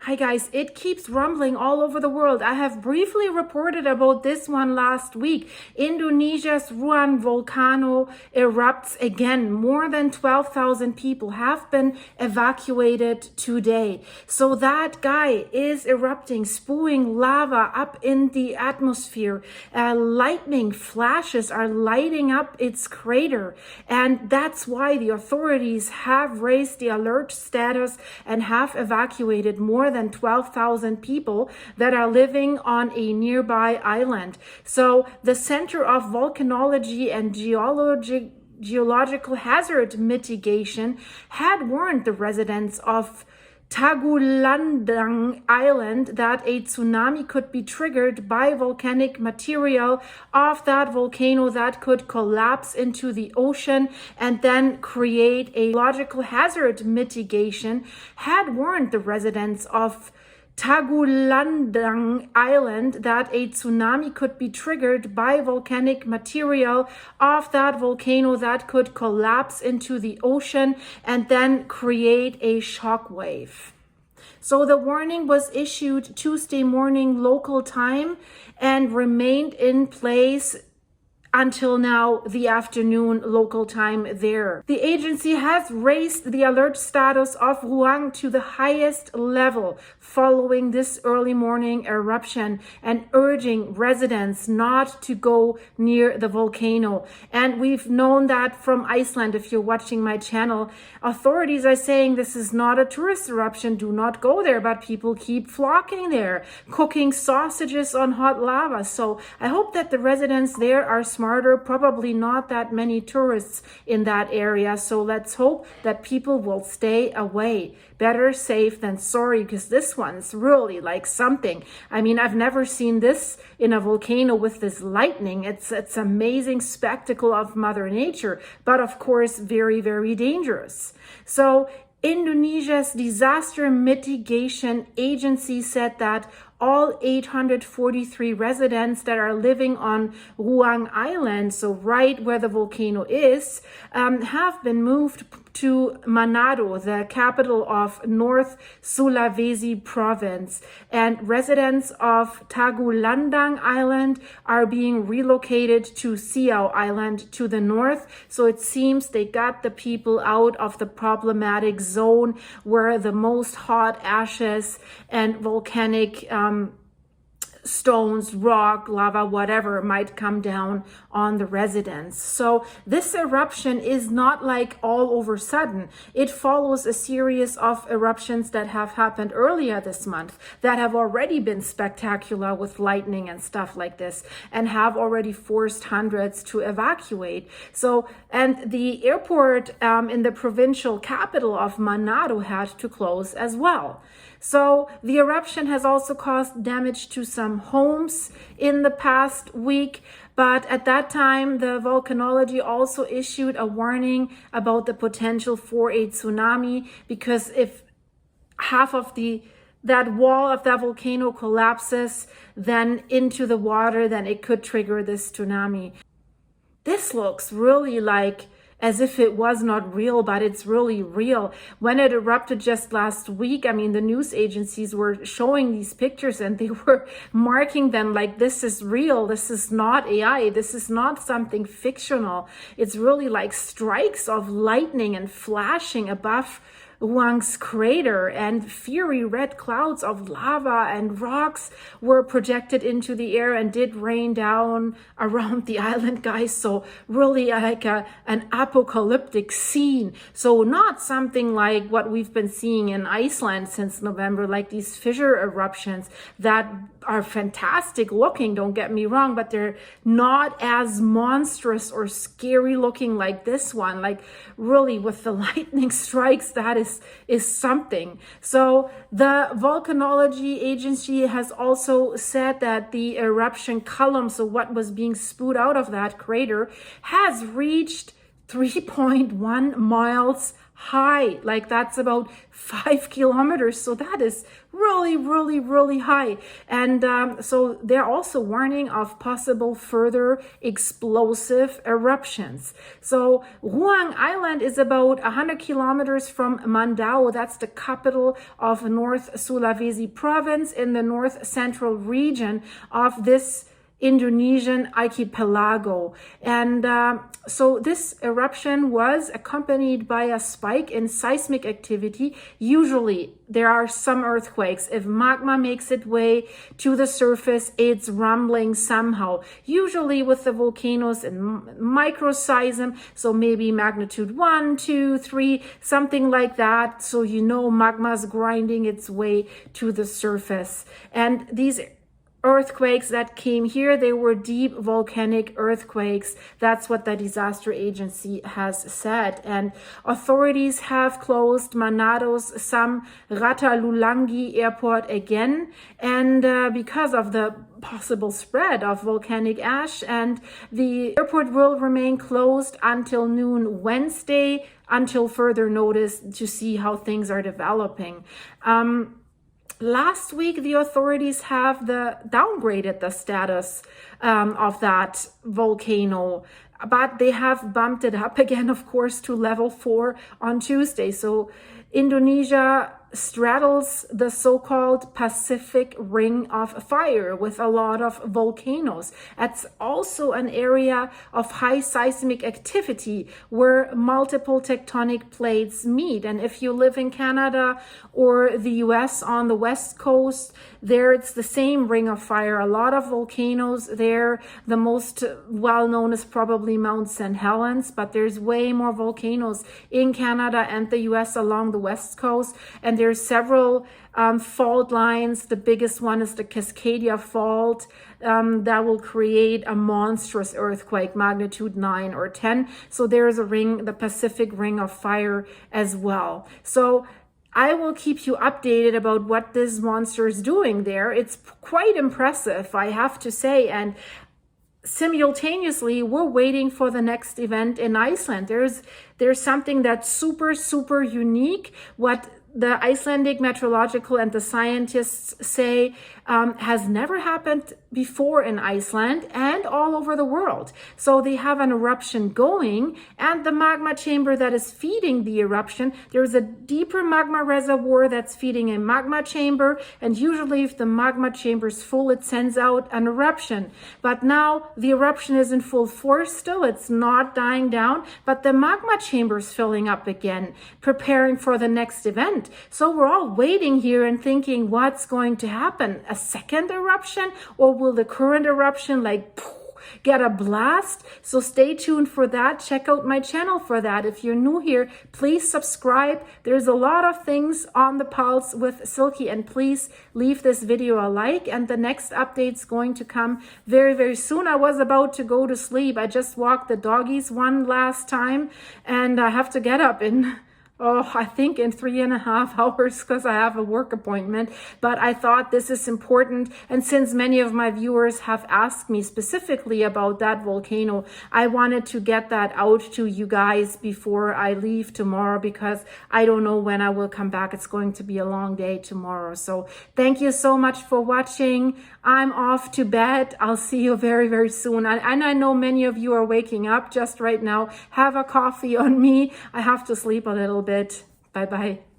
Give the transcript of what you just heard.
Hi guys, it keeps rumbling all over the world. I have briefly reported about this one last week. Indonesia's Ruang Volcano erupts again. More than 12,000 people have been evacuated today. So that guy is erupting, spewing lava up in the atmosphere. Lightning flashes are lighting up its crater. And that's why the authorities have raised the alert status and have evacuated more than 12,000 people that are living on a nearby island. So the Center of Volcanology and Geological Hazard Mitigation had warned the residents of Tagulandang Island that a tsunami could be triggered by volcanic material of that volcano that could collapse into the ocean and then create a geological hazard mitigation, had warned the residents of Tagulandang Island that a tsunami could be triggered by volcanic material of that volcano that could collapse into the ocean and then create a shock wave. So the warning was issued Tuesday morning local time and remained in place until now, the afternoon local time there. The agency has raised the alert status of Ruang to the highest level following this early morning eruption and urging residents not to go near the volcano. And we've known that from Iceland. If you're watching my channel, authorities are saying this is not a tourist eruption, do not go there, but people keep flocking there, cooking sausages on hot lava. So I hope that the residents there are smarter, probably not that many tourists in that area. So let's hope that people will stay away. Better safe than sorry, because this one's really like something. I mean, I've never seen this in a volcano with this lightning. It's amazing spectacle of Mother Nature, but of course, very, very dangerous. So Indonesia's Disaster Mitigation Agency said that all 843 residents that are living on Ruang Island, so right where the volcano is, have been moved to Manado, the capital of North Sulawesi province. And residents of Tagulandang Island are being relocated to Siau Island to the north. So it seems they got the people out of the problematic zone where the most hot ashes and volcanic stones, rock, lava, whatever might come down on the residents. So this eruption is not like all over sudden. It follows a series of eruptions that have happened earlier this month that have already been spectacular with lightning and stuff like this and have already forced hundreds to evacuate. So, and the airport in the provincial capital of Manado had to close as well. So the eruption has also caused damage to some homes in the past week, but at that time, the volcanology also issued a warning about the potential for a tsunami, because if half of that wall of that volcano collapses then into the water, then it could trigger this tsunami. This looks really like as if it was not real, but it's really real. When it erupted just last week, I mean, the news agencies were showing these pictures and they were marking them like, this is real, this is not AI, this is not something fictional. It's really like strikes of lightning and flashing above Ruang's crater, and fiery red clouds of lava and rocks were projected into the air and did rain down around the island, guys. So really like an apocalyptic scene. So not something like what we've been seeing in Iceland since November, like these fissure eruptions that are fantastic looking, don't get me wrong, but they're not as monstrous or scary looking like this one. Like really with the lightning strikes, that is something. So the volcanology agency has also said that the eruption column, so what was being spewed out of that crater, has reached 3.1 miles high. Like that's about 5 kilometers. So that is really, really, really high. And so they're also warning of possible further explosive eruptions. So Ruang Island is about 100 kilometers from Mandao. That's the capital of North Sulawesi province in the north central region of this Indonesian archipelago. And so this eruption was accompanied by a spike in seismic activity. Usually there are some earthquakes. If magma makes its way to the surface, it's rumbling somehow, usually with the volcanoes in microseism, so maybe magnitude 1, 2, 3, something like that. So you know magma's grinding its way to the surface. And these earthquakes that came here, they were deep volcanic earthquakes. That's what the disaster agency has said. And authorities have closed Manado's Sam Rathalulangi airport again, and because of the possible spread of volcanic ash, and the airport will remain closed until noon Wednesday until further notice to see how things are developing. Last week, the authorities have downgraded the status of that volcano, but they have bumped it up again, of course, to level 4 on Tuesday. So Indonesia straddles the so-called Pacific Ring of Fire with a lot of volcanoes. It's also an area of high seismic activity where multiple tectonic plates meet. And if you live in Canada or the US on the West Coast, there it's the same Ring of Fire. A lot of volcanoes there. The most well-known is probably Mount St. Helens, but there's way more volcanoes in Canada and the US along the West Coast. And there's several fault lines. The biggest one is the Cascadia Fault that will create a monstrous earthquake, magnitude 9 or 10. So there is a ring, the Pacific Ring of Fire as well. So I will keep you updated about what this monster is doing there. It's quite impressive, I have to say. And simultaneously, we're waiting for the next event in Iceland. There's something that's super, super unique. What the Icelandic meteorological and the scientists say has never happened before in Iceland and all over the world. So they have an eruption going, and the magma chamber that is feeding the eruption, there's a deeper magma reservoir that's feeding a magma chamber, and usually if the magma chamber is full, it sends out an eruption. But now the eruption is in full force still, it's not dying down, but the magma chamber is filling up again, preparing for the next event. So we're all waiting here and thinking, what's going to happen? A second eruption? Or will the current eruption get a blast? So stay tuned for that. Check out my channel for that. If you're new here, please subscribe. There's a lot of things on the pulse with Silky, and please leave this video a like, and the next update's going to come very, very soon. I was about to go to sleep. I just walked the doggies one last time, and I have to get up in I think in 3.5 hours because I have a work appointment. But I thought this is important. And since many of my viewers have asked me specifically about that volcano, I wanted to get that out to you guys before I leave tomorrow, because I don't know when I will come back. It's going to be a long day tomorrow. So thank you so much for watching. I'm off to bed. I'll see you very, very soon. And I know many of you are waking up just right now. Have a coffee on me. I have to sleep a little bit. Bye-bye.